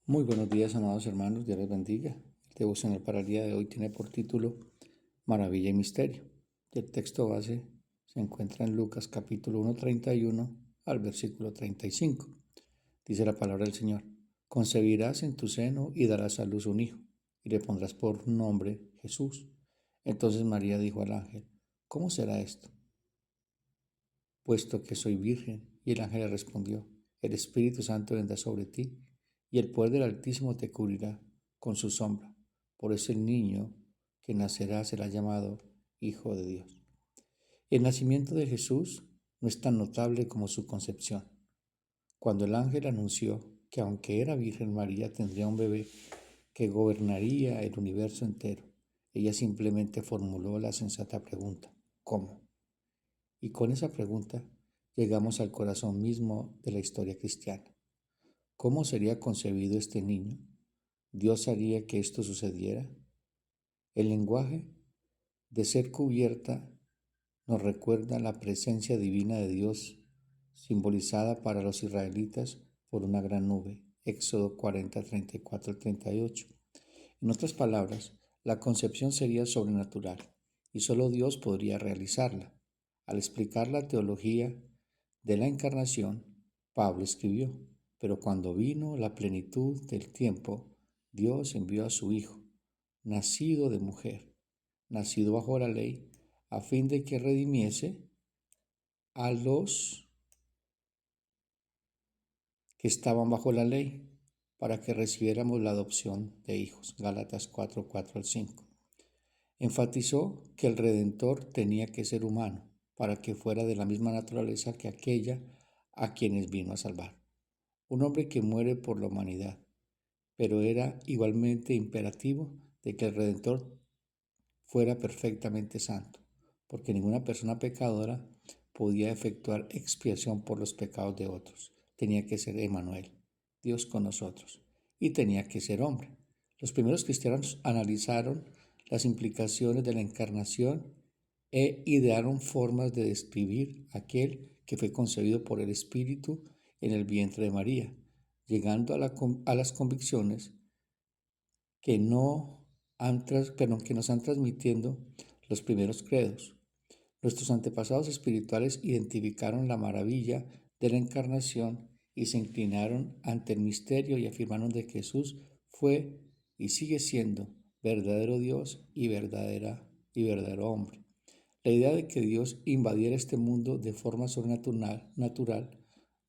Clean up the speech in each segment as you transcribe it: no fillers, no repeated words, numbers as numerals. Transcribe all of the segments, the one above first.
Muy buenos días, amados hermanos, Dios les bendiga. El devocional para el día de hoy tiene por título Maravilla y Misterio. El texto base se encuentra en Lucas capítulo 1, 31 al versículo 35. Dice la palabra del Señor: Concebirás en tu seno y darás a luz un hijo, y le pondrás por nombre Jesús. Entonces María dijo al ángel: ¿Cómo será esto, puesto que soy virgen? Y el ángel le respondió: El Espíritu Santo vendrá sobre ti, y el poder del Altísimo te cubrirá con su sombra. Por eso el niño que nacerá será llamado Hijo de Dios. El nacimiento de Jesús no es tan notable como su concepción. Cuando el ángel anunció que aunque era virgen, María tendría un bebé que gobernaría el universo entero, ella simplemente formuló la sensata pregunta: ¿cómo? Y con esa pregunta llegamos al corazón mismo de la historia cristiana. ¿Cómo sería concebido este niño? ¿Dios haría que esto sucediera? El lenguaje de ser cubierta nos recuerda la presencia divina de Dios, simbolizada para los israelitas por una gran nube. Éxodo 40, 34 al 38. En otras palabras, la concepción sería sobrenatural y solo Dios podría realizarla. Al explicar la teología de la encarnación, Pablo escribió: Pero cuando vino la plenitud del tiempo, Dios envió a su Hijo, nacido de mujer, nacido bajo la ley, a fin de que redimiese a los que estaban bajo la ley, para que recibiéramos la adopción de hijos. Gálatas 4, 4 al 5. Enfatizó que el Redentor tenía que ser humano, para que fuera de la misma naturaleza que aquella a quienes vino a salvar. Un hombre que muere por la humanidad, pero era igualmente imperativo de que el Redentor fuera perfectamente santo, porque ninguna persona pecadora podía efectuar expiación por los pecados de otros. Tenía que ser Emmanuel, Dios con nosotros, y tenía que ser hombre. Los primeros cristianos analizaron las implicaciones de la encarnación e idearon formas de describir aquel que fue concebido por el Espíritu en el vientre de María, llegando a las convicciones que nos han transmitiendo los primeros credos. Nuestros antepasados espirituales identificaron la maravilla de la encarnación y se inclinaron ante el misterio y afirmaron de que Jesús fue y sigue siendo verdadero Dios y verdadero hombre. La idea de que Dios invadiera este mundo de forma sobrenatural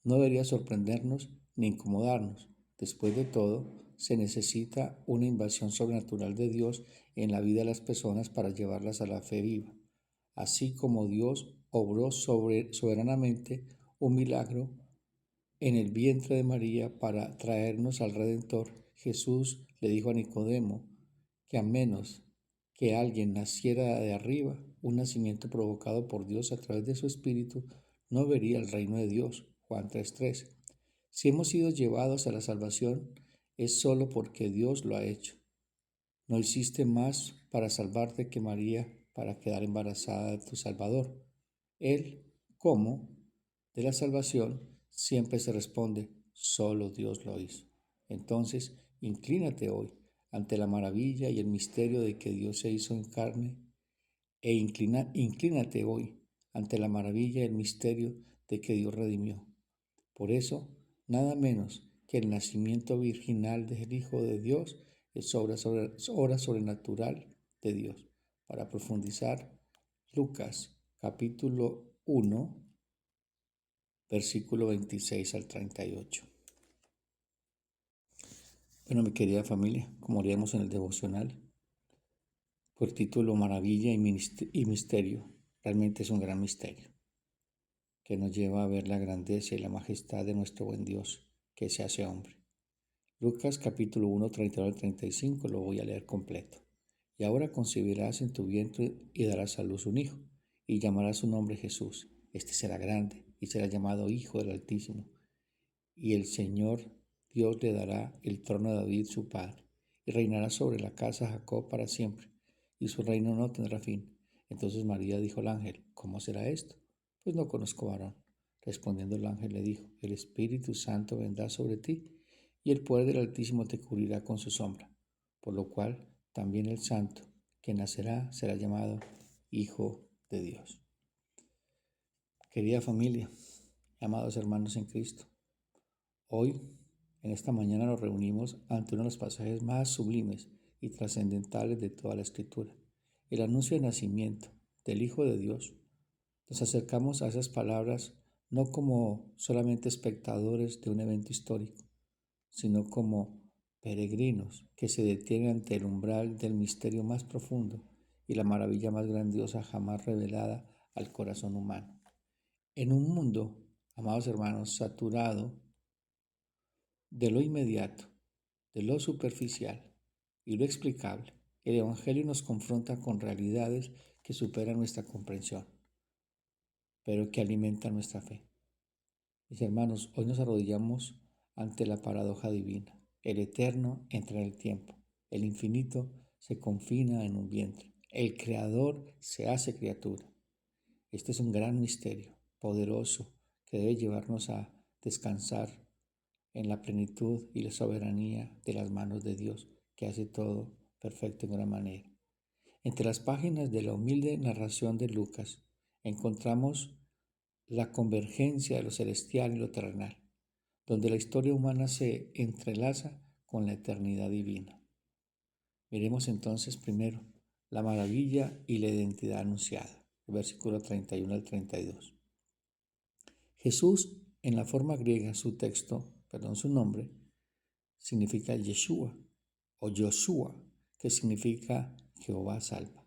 no debería sorprendernos ni incomodarnos. Después de todo, se necesita una invasión sobrenatural de Dios en la vida de las personas para llevarlas a la fe viva. Así como Dios obró soberanamente un milagro en el vientre de María para traernos al Redentor, Jesús le dijo a Nicodemo que a menos que alguien naciera de arriba, un nacimiento provocado por Dios a través de su Espíritu, no vería el reino de Dios. Juan 3:13. Si hemos sido llevados a la salvación, es solo porque Dios lo ha hecho. No hiciste más para salvarte que María para quedar embarazada de tu Salvador. El cómo de la salvación siempre se responde: solo Dios lo hizo. Entonces, inclínate hoy ante la maravilla y el misterio de que Dios se hizo en carne, e inclínate hoy ante la maravilla y el misterio de que Dios redimió. Por eso, nada menos que el nacimiento virginal del Hijo de Dios es obra sobrenatural de Dios. Para profundizar, Lucas capítulo 1, versículo 26 al 38. Bueno, mi querida familia, como leemos en el devocional, por título Maravilla y Misterio, realmente es un gran misterio que nos lleva a ver la grandeza y la majestad de nuestro buen Dios que se hace hombre. Lucas capítulo 1, 32 al 35, lo voy a leer completo. Y ahora concebirás en tu vientre y darás a luz un hijo, y llamarás su nombre Jesús. Este será grande y será llamado Hijo del Altísimo. Y el Señor Dios le dará el trono de David su padre, y reinará sobre la casa de Jacob para siempre, y su reino no tendrá fin. Entonces María dijo al ángel: ¿Cómo será esto? Pues no conozco varón. Respondiendo el ángel le dijo: El Espíritu Santo vendrá sobre ti, y el poder del Altísimo te cubrirá con su sombra, por lo cual también el santo que nacerá será llamado Hijo de Dios. Querida familia, amados hermanos en Cristo, hoy, en esta mañana, nos reunimos ante uno de los pasajes más sublimes y trascendentales de toda la Escritura, el anuncio del nacimiento del Hijo de Dios. Nos acercamos a esas palabras no como solamente espectadores de un evento histórico, sino como peregrinos que se detienen ante el umbral del misterio más profundo y la maravilla más grandiosa jamás revelada al corazón humano. En un mundo, amados hermanos, saturado de lo inmediato, de lo superficial y lo explicable, el Evangelio nos confronta con realidades que superan nuestra comprensión, pero que alimentan nuestra fe. Mis hermanos, hoy nos arrodillamos ante la paradoja divina. El eterno entra en el tiempo, el infinito se confina en un vientre, el creador se hace criatura. Este es un gran misterio, poderoso, que debe llevarnos a descansar en la plenitud y la soberanía de las manos de Dios, que hace todo perfecto en gran manera. Entre las páginas de la humilde narración de Lucas encontramos la convergencia de lo celestial y lo terrenal, donde la historia humana se entrelaza con la eternidad divina. Miremos entonces primero la maravilla y la identidad anunciada, el versículo 31 al 32. Jesús, en la forma griega, su nombre, significa Yeshua o Joshua, que significa Jehová salva.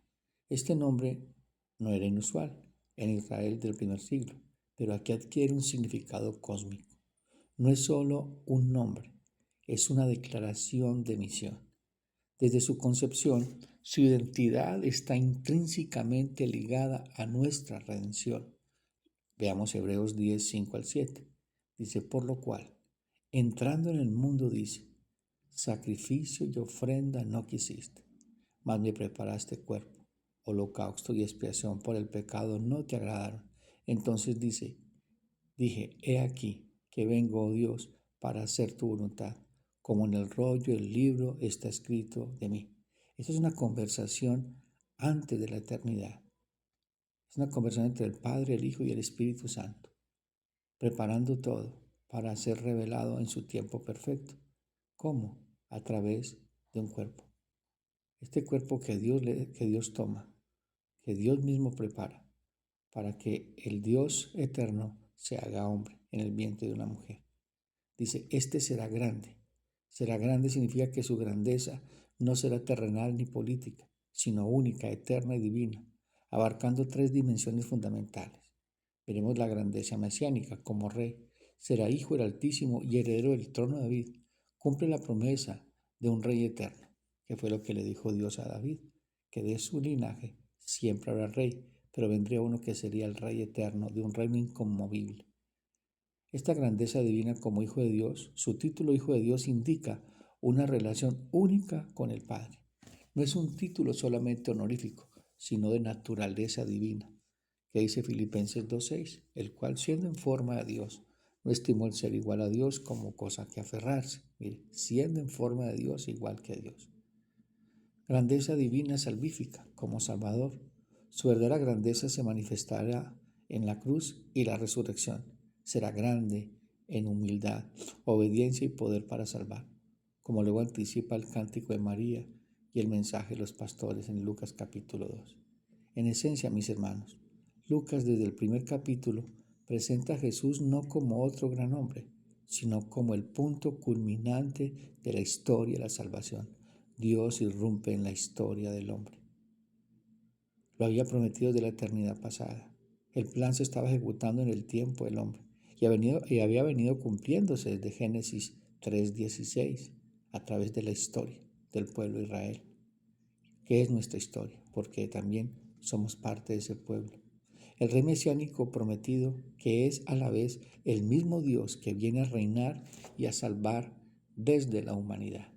Este nombre no era inusual en Israel del primer siglo, pero aquí adquiere un significado cósmico. No es solo un nombre, es una declaración de misión. Desde su concepción, su identidad está intrínsecamente ligada a nuestra redención. Veamos Hebreos 10, 5 al 7. Dice, por lo cual, entrando en el mundo, dice, sacrificio y ofrenda no quisiste, mas me preparaste cuerpo, holocausto y expiación por el pecado no te agradaron. Entonces dije, he aquí que vengo, oh Dios, para hacer tu voluntad, como en el rollo del libro está escrito de mí. Esta es una conversación antes de la eternidad. Es una conversación entre el Padre, el Hijo y el Espíritu Santo, preparando todo para ser revelado en su tiempo perfecto. ¿Cómo? A través de un cuerpo. Este cuerpo que Dios toma, que Dios mismo prepara, para que el Dios eterno se haga hombre en el vientre de una mujer. Dice, este será grande. Será grande significa que su grandeza no será terrenal ni política, sino única, eterna y divina, abarcando tres dimensiones fundamentales. Veremos la grandeza mesiánica como rey. Será hijo del Altísimo y heredero del trono de David. Cumple la promesa de un rey eterno, que fue lo que le dijo Dios a David, que de su linaje siempre habrá rey, pero vendría uno que sería el rey eterno de un reino inconmovible. Esta grandeza divina como Hijo de Dios, su título Hijo de Dios indica una relación única con el Padre. No es un título solamente honorífico, sino de naturaleza divina, que dice Filipenses 2:6, el cual siendo en forma de Dios, no estimó el ser igual a Dios como cosa que aferrarse. Mire, siendo en forma de Dios igual que Dios. Grandeza divina salvífica como Salvador. Su verdadera grandeza se manifestará en la cruz y la resurrección. Será grande en humildad, obediencia y poder para salvar, como luego anticipa el cántico de María y el mensaje de los pastores en Lucas capítulo 2. En esencia, mis hermanos, Lucas desde el primer capítulo presenta a Jesús no como otro gran hombre, sino como el punto culminante de la historia de la salvación. Dios irrumpe en la historia del hombre. Lo había prometido desde la eternidad pasada. El plan se estaba ejecutando en el tiempo del hombre y había venido cumpliéndose desde Génesis 3:16 a través de la historia del pueblo de Israel. ¿Qué es nuestra historia? Porque también somos parte de ese pueblo. El rey mesiánico prometido, que es a la vez el mismo Dios que viene a reinar y a salvar desde la humanidad.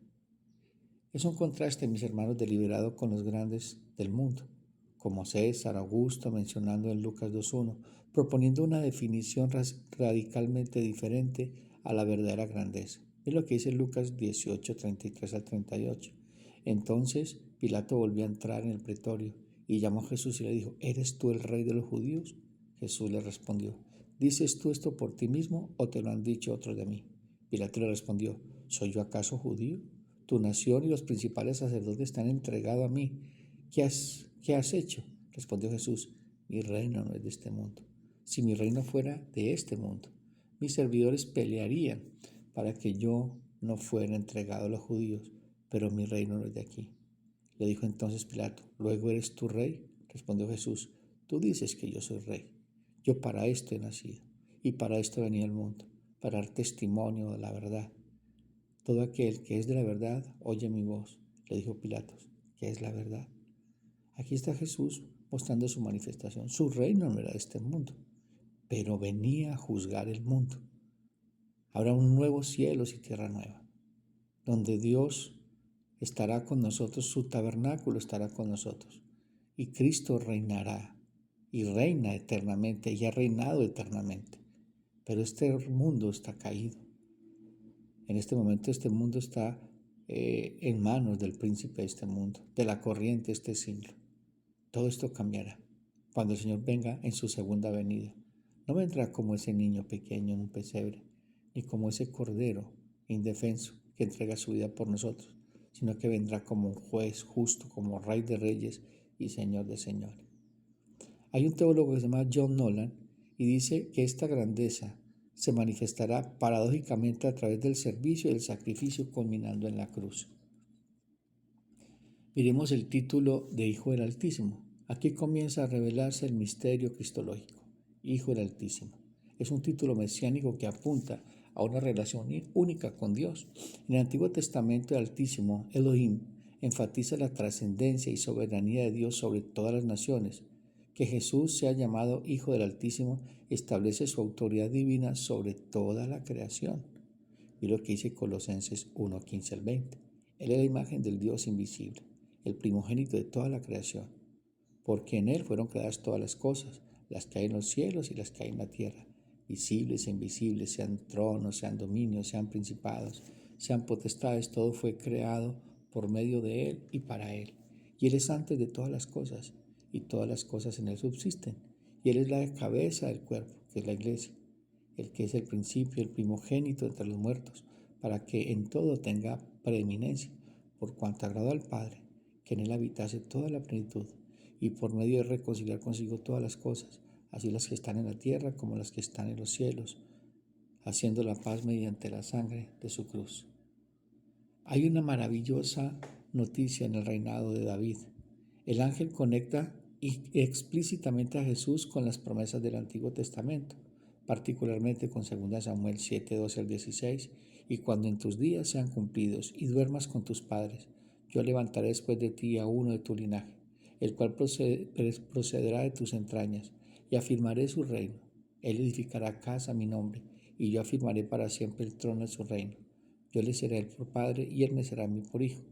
Es un contraste, mis hermanos, deliberado con los grandes del mundo, como César, Augusto, mencionando en Lucas 2:1, proponiendo una definición radicalmente diferente a la verdadera grandeza. Es lo que dice Lucas 18, 33 al 38. Entonces Pilato volvió a entrar en el pretorio y llamó a Jesús y le dijo: ¿Eres tú el rey de los judíos? Jesús le respondió: ¿Dices tú esto por ti mismo o te lo han dicho otros de mí? Pilato le respondió: ¿Soy yo acaso judío? Tu nación y los principales sacerdotes te han entregado a mí. ¿Qué has hecho? Respondió Jesús: mi reino no es de este mundo. Si mi reino fuera de este mundo, mis servidores pelearían para que yo no fuera entregado a los judíos, pero mi reino no es de aquí. Le dijo entonces Pilato: ¿Luego eres tú rey? Respondió Jesús: tú dices que yo soy rey. Yo para esto he nacido y para esto he venido al mundo, para dar testimonio de la verdad. Todo aquel que es de la verdad oye mi voz. Le dijo Pilatos: ¿qué es la verdad? Aquí está Jesús mostrando su manifestación. Su reino no era de este mundo, pero venía a juzgar el mundo. Habrá un nuevo cielo y tierra nueva, donde Dios estará con nosotros, su tabernáculo estará con nosotros. Y Cristo reinará y reina eternamente y ha reinado eternamente. Pero este mundo está caído. En este momento este mundo está en manos del príncipe de este mundo, de la corriente de este siglo. Todo esto cambiará cuando el Señor venga en su segunda venida. No vendrá como ese niño pequeño en un pesebre, ni como ese cordero indefenso que entrega su vida por nosotros, sino que vendrá como un juez justo, como Rey de Reyes y Señor de Señores. Hay un teólogo que se llama John Nolan y dice que esta grandeza se manifestará paradójicamente a través del servicio y el sacrificio culminando en la cruz. Miremos el título de Hijo del Altísimo. Aquí comienza a revelarse el misterio cristológico. Hijo del Altísimo. Es un título mesiánico que apunta a una relación única con Dios. En el Antiguo Testamento, el Altísimo, Elohim, enfatiza la trascendencia y soberanía de Dios sobre todas las naciones. Que Jesús sea llamado Hijo del Altísimo establece su autoridad divina sobre toda la creación. Y lo que dice Colosenses 1, 15 al 20. Él es la imagen del Dios invisible, el primogénito de toda la creación, porque en Él fueron creadas todas las cosas, las que hay en los cielos y las que hay en la tierra, visibles e invisibles, sean tronos, sean dominios, sean principados, sean potestades, todo fue creado por medio de Él y para Él. Y Él es antes de todas las cosas, y todas las cosas en Él subsisten. Y Él es la cabeza del cuerpo, que es la iglesia, el que es el principio, el primogénito entre los muertos, para que en todo tenga preeminencia, por cuanto agradó al Padre, que en Él habitase toda la plenitud, y por medio de reconciliar consigo todas las cosas, así las que están en la tierra como las que están en los cielos, haciendo la paz mediante la sangre de su cruz. Hay una maravillosa noticia en el reinado de David. El ángel conecta explícitamente a Jesús con las promesas del Antiguo Testamento, particularmente con 2 Samuel 7, 12 al 16, y cuando en tus días sean cumplidos y duermas con tus padres, yo levantaré después de ti a uno de tu linaje, el cual procederá de tus entrañas, y afirmaré su reino. Él edificará casa a mi nombre, y yo afirmaré para siempre el trono de su reino. Yo le seré él por padre, y él me será a mí por hijo.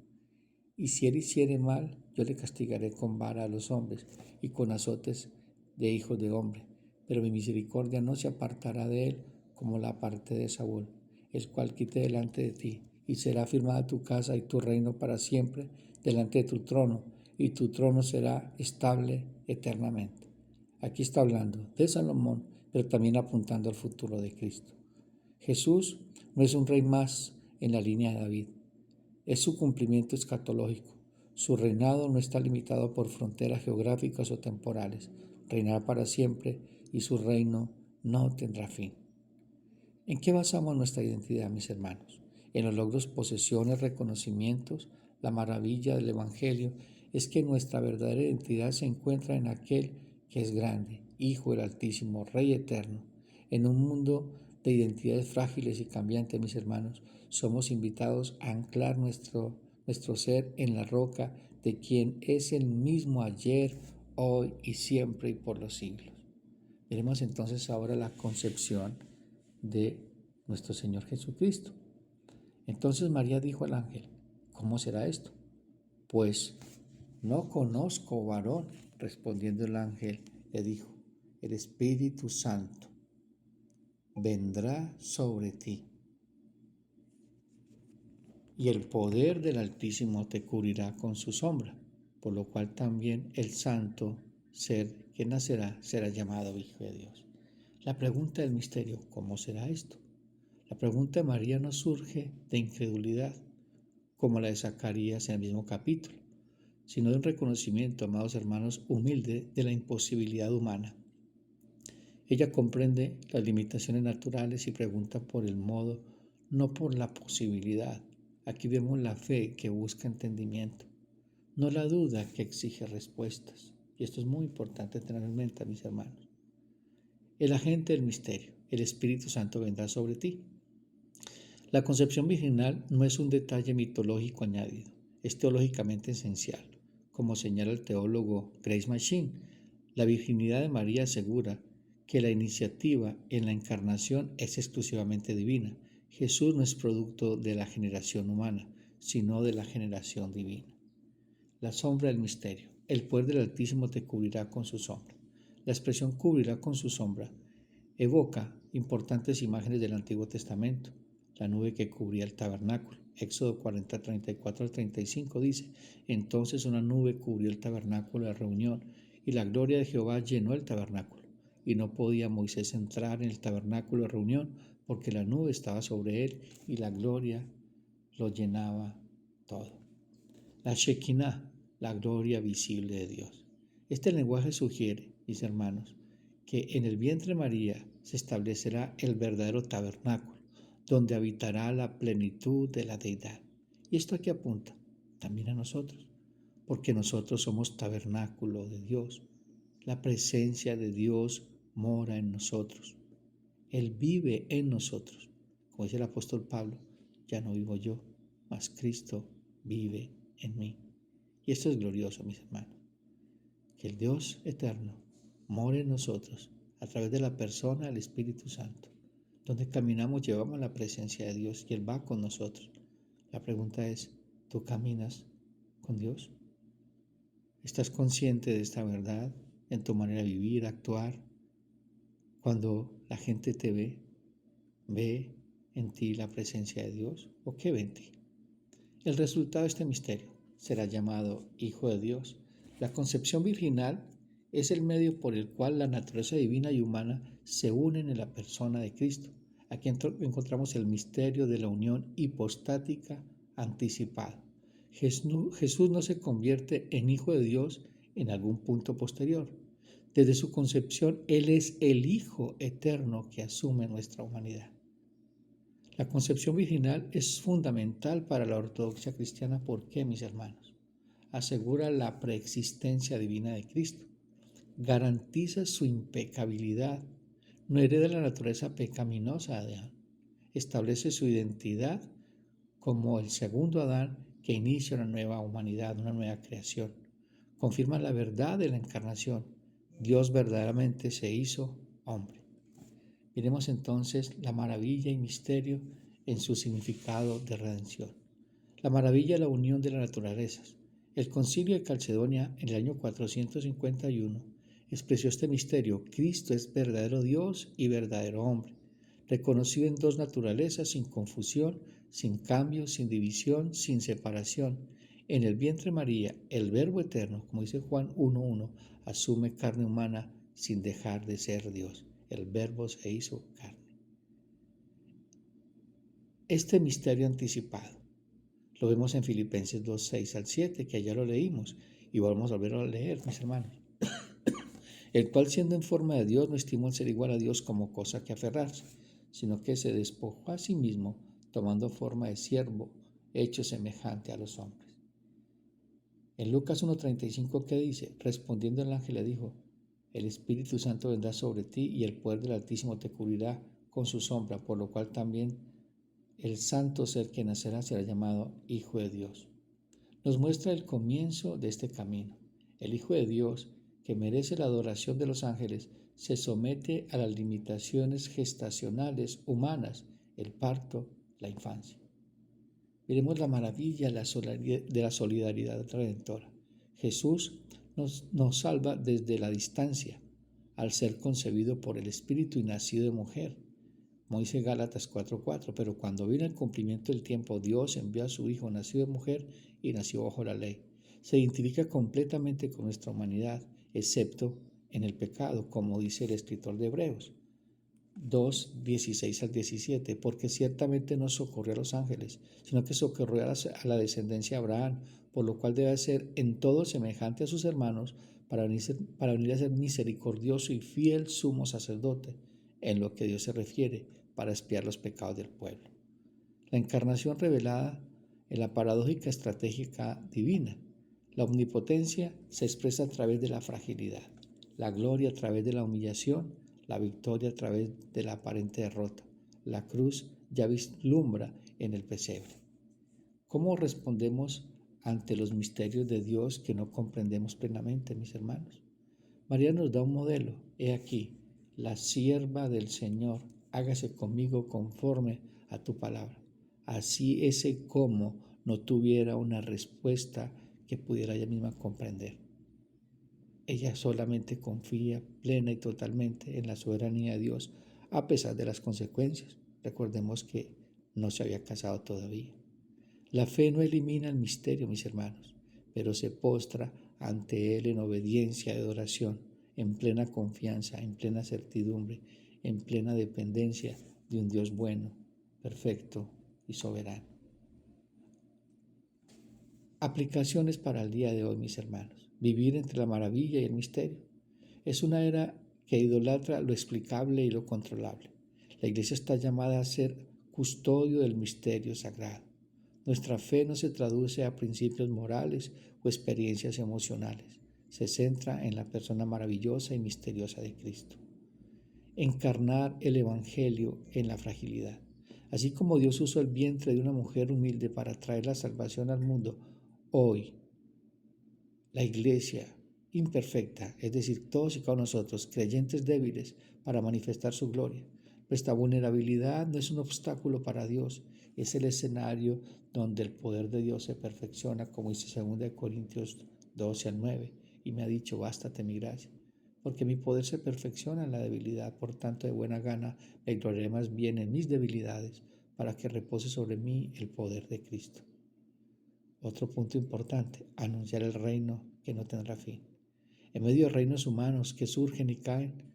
Y si él hiciere mal, yo le castigaré con vara a los hombres y con azotes de hijos de hombre. Pero mi misericordia no se apartará de él como la parte de Saúl, el cual quité delante de ti. Y será firmada tu casa y tu reino para siempre delante de tu trono, y tu trono será estable eternamente. Aquí está hablando de Salomón, pero también apuntando al futuro de Cristo. Jesús no es un rey más en la línea de David. Es su cumplimiento escatológico. Su reinado no está limitado por fronteras geográficas o temporales. Reinará para siempre y su reino no tendrá fin. ¿En qué basamos nuestra identidad, mis hermanos? En los logros, posesiones, reconocimientos. La maravilla del Evangelio es que nuestra verdadera identidad se encuentra en aquel que es grande, Hijo del Altísimo, Rey eterno. En un mundo de identidades frágiles y cambiantes, mis hermanos, somos invitados a anclar nuestro ser en la roca de quien es el mismo ayer, hoy y siempre y por los siglos. Veremos entonces ahora la concepción de nuestro Señor Jesucristo. Entonces María dijo al ángel: ¿cómo será esto? Pues no conozco varón. Respondiendo el ángel le dijo: el Espíritu Santo vendrá sobre ti y el poder del Altísimo te cubrirá con su sombra, por lo cual también el santo ser que nacerá será llamado Hijo de Dios. La pregunta del misterio, ¿cómo será esto? La pregunta de María no surge de incredulidad, como la de Zacarías en el mismo capítulo, sino de un reconocimiento, amados hermanos, humilde de la imposibilidad humana. Ella comprende las limitaciones naturales y pregunta por el modo, no por la posibilidad. Aquí vemos la fe que busca entendimiento, no la duda que exige respuestas. Y esto es muy importante tener en mente, mis hermanos. El agente del misterio, el Espíritu Santo vendrá sobre ti. La concepción virginal no es un detalle mitológico añadido, es teológicamente esencial. Como señala el teólogo Grace Machine, la virginidad de María asegura que la iniciativa en la encarnación es exclusivamente divina. Jesús no es producto de la generación humana, sino de la generación divina. La sombra del misterio. El poder del Altísimo te cubrirá con su sombra. La expresión cubrirá con su sombra evoca importantes imágenes del Antiguo Testamento. La nube que cubría el tabernáculo. Éxodo 40, 34 al 35 dice: Entonces una nube cubrió el tabernáculo de reunión, y la gloria de Jehová llenó el tabernáculo. Y no podía Moisés entrar en el tabernáculo de reunión, porque la nube estaba sobre él, y la gloria lo llenaba todo. La Shekinah, la gloria visible de Dios. Este lenguaje sugiere, mis hermanos, que en el vientre de María se establecerá el verdadero tabernáculo, donde habitará la plenitud de la deidad. Y esto aquí apunta también a nosotros, porque nosotros somos tabernáculo de Dios. La presencia de Dios mora en nosotros. Él vive en nosotros. Como dice el apóstol Pablo, ya no vivo yo, mas Cristo vive en mí. Y esto es glorioso, mis hermanos, que el Dios eterno more en nosotros a través de la persona del Espíritu Santo. Donde caminamos llevamos la presencia de Dios y Él va con nosotros. La pregunta es, ¿tú caminas con Dios? ¿Estás consciente de esta verdad en tu manera de vivir, actuar? Cuando la gente te ¿ve en ti la presencia de Dios? ¿O qué ve en ti? El resultado de este misterio será llamado Hijo de Dios. La concepción virginal es el medio por el cual la naturaleza divina y humana se unen en la persona de Cristo. Aquí encontramos el misterio de la unión hipostática anticipada. Jesús no se convierte en Hijo de Dios en algún punto posterior. Desde su concepción, Él es el Hijo eterno que asume nuestra humanidad. La concepción virginal es fundamental para la ortodoxia cristiana. ¿Por qué, mis hermanos? Asegura la preexistencia divina de Cristo, garantiza su impecabilidad, no hereda la naturaleza pecaminosa de Adán, establece su identidad como el segundo Adán que inicia una nueva humanidad, una nueva creación, confirma la verdad de la encarnación. Dios verdaderamente se hizo hombre. Miremos entonces la maravilla y misterio en su significado de redención. La maravilla de la unión de las naturalezas. El Concilio de Calcedonia en el año 451 expresó este misterio. Cristo es verdadero Dios y verdadero hombre, reconocido en dos naturalezas sin confusión, sin cambio, sin división, sin separación. En el vientre de María, el Verbo eterno, como dice Juan 1:1, asume carne humana sin dejar de ser Dios. El Verbo se hizo carne. Este misterio anticipado lo vemos en Filipenses 2:6 al 7, que allá lo leímos y vamos a volver a leer, mis hermanos. El cual, siendo en forma de Dios, no estimó el ser igual a Dios como cosa que aferrarse, sino que se despojó a sí mismo, tomando forma de siervo, hecho semejante a los hombres. En Lucas 1:35, ¿qué dice? Respondiendo el ángel le dijo: El Espíritu Santo vendrá sobre ti y el poder del Altísimo te cubrirá con su sombra, por lo cual también el santo ser que nacerá será llamado Hijo de Dios. Nos muestra el comienzo de este camino. El Hijo de Dios, que merece la adoración de los ángeles, se somete a las limitaciones gestacionales humanas, el parto, la infancia. Miremos la maravilla de la solidaridad redentora. Jesús nos salva desde la distancia, al ser concebido por el Espíritu y nacido de mujer. como dice Gálatas 4:4, pero cuando vino el cumplimiento del tiempo, Dios envió a su Hijo, nacido de mujer y nació bajo la ley. Se identifica completamente con nuestra humanidad, excepto en el pecado, como dice el escritor de Hebreos 2:16-17, porque ciertamente no socorrió a los ángeles, sino que socorrió a la descendencia de Abraham, por lo cual debe ser en todo semejante a sus hermanos, para venir a ser misericordioso y fiel sumo sacerdote, en lo que Dios se refiere, para expiar los pecados del pueblo. La encarnación revelada en la paradójica estratégica divina. La omnipotencia se expresa a través de la fragilidad, la gloria a través de la humillación, la victoria a través de la aparente derrota. La cruz ya vislumbra en el pesebre. ¿Cómo respondemos ante los misterios de Dios que no comprendemos plenamente, mis hermanos? María nos da un modelo. He aquí, la sierva del Señor, hágase conmigo conforme a tu palabra. Así ese cómo no tuviera una respuesta que pudiera ella misma comprender. Ella solamente confía plena y totalmente en la soberanía de Dios, a pesar de las consecuencias. Recordemos que no se había casado todavía. La fe no elimina el misterio, mis hermanos, pero se postra ante Él en obediencia y adoración, en plena confianza, en plena certidumbre, en plena dependencia de un Dios bueno, perfecto y soberano. Aplicaciones para el día de hoy, mis hermanos. Vivir entre la maravilla y el misterio. Es una era que idolatra lo explicable y lo controlable. La Iglesia está llamada a ser custodio del misterio sagrado. Nuestra fe no se traduce a principios morales o experiencias emocionales. Se centra en la persona maravillosa y misteriosa de Cristo. Encarnar el Evangelio en la fragilidad. Así como Dios usó el vientre de una mujer humilde para traer la salvación al mundo, hoy la Iglesia imperfecta, es decir, todos y cada uno de nosotros, creyentes débiles, para manifestar su gloria. Nuestra vulnerabilidad no es un obstáculo para Dios, es el escenario donde el poder de Dios se perfecciona, como dice 2 Corintios 12-9, y me ha dicho, bástate mi gracia, porque mi poder se perfecciona en la debilidad, por tanto de buena gana me gloriaré más bien en mis debilidades, para que repose sobre mí el poder de Cristo. Otro punto importante, anunciar el reino que no tendrá fin. En medio de reinos humanos que surgen y caen,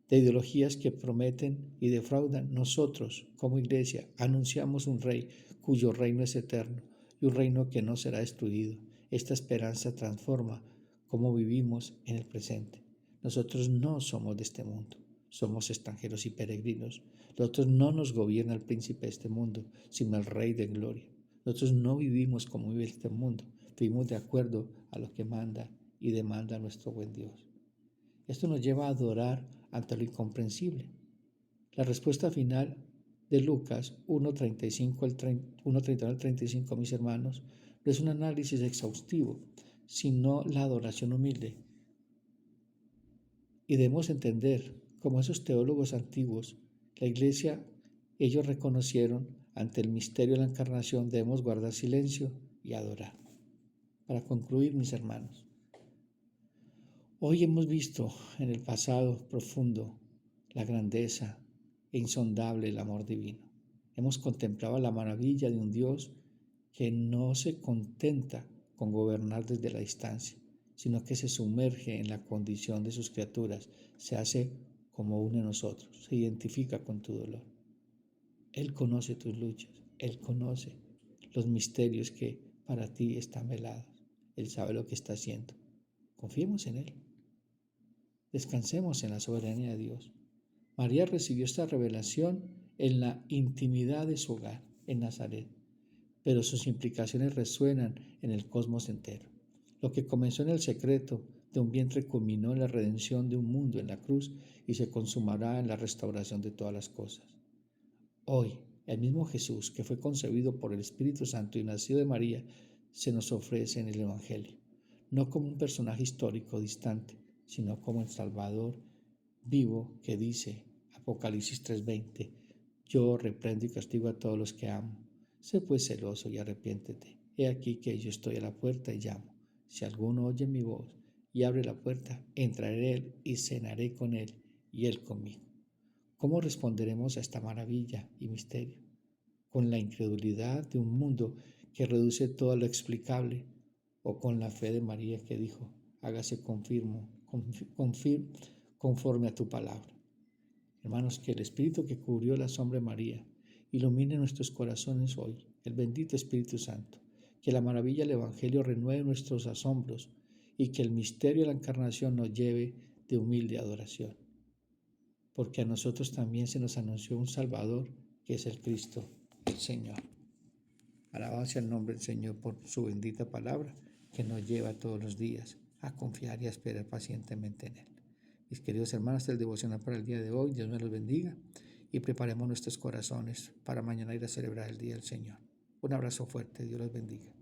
de ideologías que prometen y defraudan, nosotros, como Iglesia, anunciamos un rey cuyo reino es eterno y un reino que no será destruido. Esta esperanza transforma cómo vivimos en el presente. Nosotros no somos de este mundo, somos extranjeros y peregrinos. Nosotros no nos gobierna el príncipe de este mundo, sino el Rey de gloria. Nosotros no vivimos como vive este mundo, vivimos de acuerdo a lo que manda y demanda nuestro buen Dios. Esto nos lleva a adorar ante lo incomprensible. La respuesta final de Lucas 1:31 al 35, mis hermanos, no es un análisis exhaustivo, sino la adoración humilde. Y debemos entender, como esos teólogos antiguos, la Iglesia, ellos reconocieron ante el misterio de la encarnación, debemos guardar silencio y adorar. Para concluir, mis hermanos, hoy hemos visto en el pasado profundo la grandeza e insondable del amor divino. Hemos contemplado la maravilla de un Dios que no se contenta con gobernar desde la distancia, sino que se sumerge en la condición de sus criaturas, se hace como uno de nosotros, se identifica con tu dolor. Él conoce tus luchas, Él conoce los misterios que para ti están velados. Él sabe lo que está haciendo. Confiemos en Él. Descansemos en la soberanía de Dios. María recibió esta revelación en la intimidad de su hogar, en Nazaret, pero sus implicaciones resuenan en el cosmos entero. Lo que comenzó en el secreto de un vientre culminó en la redención de un mundo en la cruz y se consumará en la restauración de todas las cosas. Hoy, el mismo Jesús, que fue concebido por el Espíritu Santo y nacido de María, se nos ofrece en el Evangelio, no como un personaje histórico distante, sino como el Salvador vivo que dice, Apocalipsis 3:20, yo reprendo y castigo a todos los que amo. Sé pues celoso y arrepiéntete. He aquí que yo estoy a la puerta y llamo. Si alguno oye mi voz y abre la puerta, entraré a él y cenaré con él y él conmigo. ¿Cómo responderemos a esta maravilla y misterio? ¿Con la incredulidad de un mundo que reduce todo a lo explicable, o con la fe de María que dijo, hágase conforme a tu palabra? Hermanos, que el Espíritu que cubrió la sombra de María ilumine nuestros corazones hoy, el bendito Espíritu Santo, que la maravilla del Evangelio renueve nuestros asombros y que el misterio de la encarnación nos lleve de humilde adoración, porque a nosotros también se nos anunció un Salvador, que es el Cristo, el Señor. Alabado sea el nombre del Señor por su bendita palabra, que nos lleva todos los días a confiar y a esperar pacientemente en Él. Mis queridos hermanos, el devocional para el día de hoy, Dios me los bendiga y preparemos nuestros corazones para mañana ir a celebrar el Día del Señor. Un abrazo fuerte, Dios los bendiga.